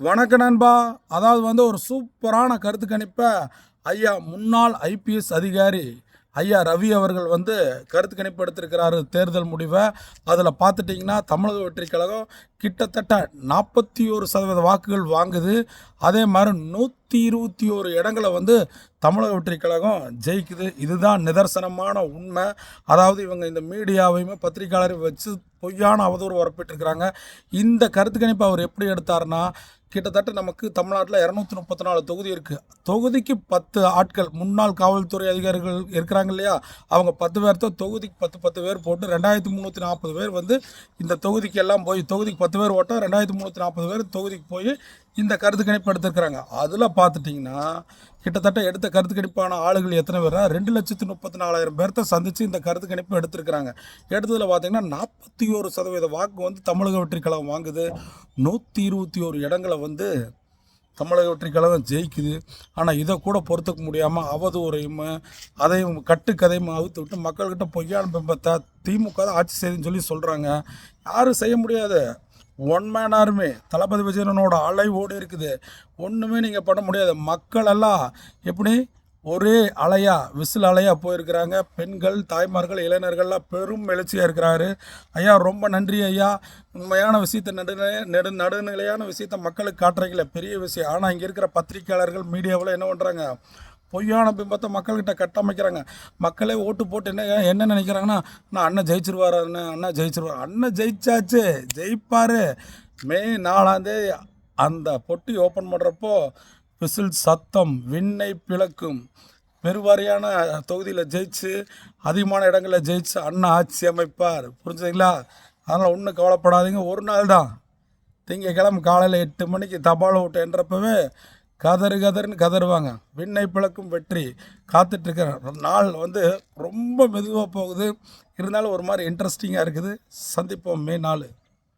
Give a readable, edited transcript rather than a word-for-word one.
வணக்க நண்பா. அதாவது ஒரு சூப்பரான கருத்து கணிப்பை ஐயா முன்னாள் ஐபிஎஸ் அதிகாரி ஐயா ரவி அவர்கள் கருத்து கணிப்பு எடுத்திருக்கிறாரு தேர்தல் முடிவை. அதில் பார்த்துட்டிங்கன்னா தமிழக வெற்றி கழகம் கிட்டத்தட்ட 41% வாக்குகள் வாங்குது. அதே மாதிரி 121 இடங்களை தமிழக வெற்றி கழகம் ஜெயிக்குது. இதுதான் நிதர்சனமான உண்மை. அதாவது இவங்க இந்த மீடியாவையுமே பத்திரிகையாளரையும் வச்சு பொய்யான அவதூறு வரப்பிட்டிருக்கிறாங்க. இந்த கருத்து கணிப்பு அவர் எப்படி எடுத்தாருன்னா, கிட்டத்தட்ட நமக்கு தமிழ்நாட்டில் 234 தொகுதி இருக்குது. தொகுதிக்கு 10 ஆட்கள் முன்னாள் காவல்துறை அதிகாரிகள் இருக்கிறாங்க இல்லையா, அவங்க 10 பேர்த்த தொகுதிக்கு 10 பேர் போட்டு 2340 பேர் இந்த தொகுதிக்கு எல்லாம் போய் தொகுதிக்கு 10 பேர் ஓட்டம் 2340 பேர் தொகுதிக்கு போய் இந்த கருத்து கணிப்பு எடுத்துருக்குறாங்க. அதில் பார்த்துட்டிங்கன்னா கிட்டத்தட்ட எடுத்த கருத்து கணிப்பான ஆளுகள் எத்தனை பேர், 2,34,000 பேர்த்த சந்தித்து இந்த கருத்து கணிப்பு எடுத்திருக்கிறாங்க. எடுத்ததில் பார்த்திங்கன்னா 41% வாக்கு தமிழக வெற்றி கழகம் வாங்குது. 121 இடங்களை தமிழக வெற்றி கழகம் ஜெயிக்குது. ஆனால் இதை கூட பொறுத்துக்க முடியாமல் அவதூறையும் அதையும் கட்டுக்கதையும் அவுத்து விட்டு மக்கள்கிட்ட பொய்யான பிம்பத்தை திமுக தான் ஆட்சி செய்யுதுன்னு சொல்லி சொல்கிறாங்க. யாரும் செய்ய முடியாது. ஒன் மேன் ஆர்மி தளபதி விஜயனோட அலை ஓடி இருக்குது. ஒன்றுமே நீங்கள் பண்ண முடியாது. மக்கள் எல்லாம் எப்படி ஒரே விசில் அலையாக போயிருக்கிறாங்க. பெண்கள், தாய்மார்கள், இளைஞர்கள்லாம் பெரும் எழுச்சியாக இருக்கிறாரு. ஐயா ரொம்ப நன்றி ஐயா. உண்மையான விஷயத்தை நடுநிலையான விஷயத்தை மக்களுக்கு காட்டுறீங்களே பெரிய விஷயம். ஆனால் இங்கே இருக்கிற பத்திரிகையாளர்கள் மீடியாவில் என்ன பண்ணுறாங்க, பொய்யான பிம்பத்தை மக்கள்கிட்ட கட்டமைக்கிறாங்க. மக்களே ஓட்டு போட்டு என்ன நினைக்கிறாங்கன்னா, நான் அண்ணன் ஜெயிச்சிருவார், அண்ணன் ஜெயிச்சிருவார். அண்ணன் ஜெயிச்சாச்சு, ஜெயிப்பார். மே 4 அந்த பொட்டி ஓப்பன் பண்ணுறப்போ விசில் சத்தம் விண்ணை பிளக்கும். பெருவாரியான தொகுதியில் ஜெயிச்சு அதிகமான இடங்களில் ஜெயிச்சு அண்ணா ஆட்சி அமைப்பார். புரிஞ்சுதுங்களா? அதனால் ஒன்றும் கவலைப்படாதீங்க. ஒரு நாள் தான், திங்கக்கிழமை காலையில் 8 மணிக்கு தபால் ஓட்டு என்றப்பவே கதறுன்னு கதறுவாங்க. விண்ணை பிளக்கும் வெற்றி காத்துட்ருக்கிற நாள் ரொம்ப மெதுவாக போகுது. இருந்தாலும் ஒரு மாதிரி இன்ட்ரெஸ்டிங்காக இருக்குது. சந்திப்போம் மே 4.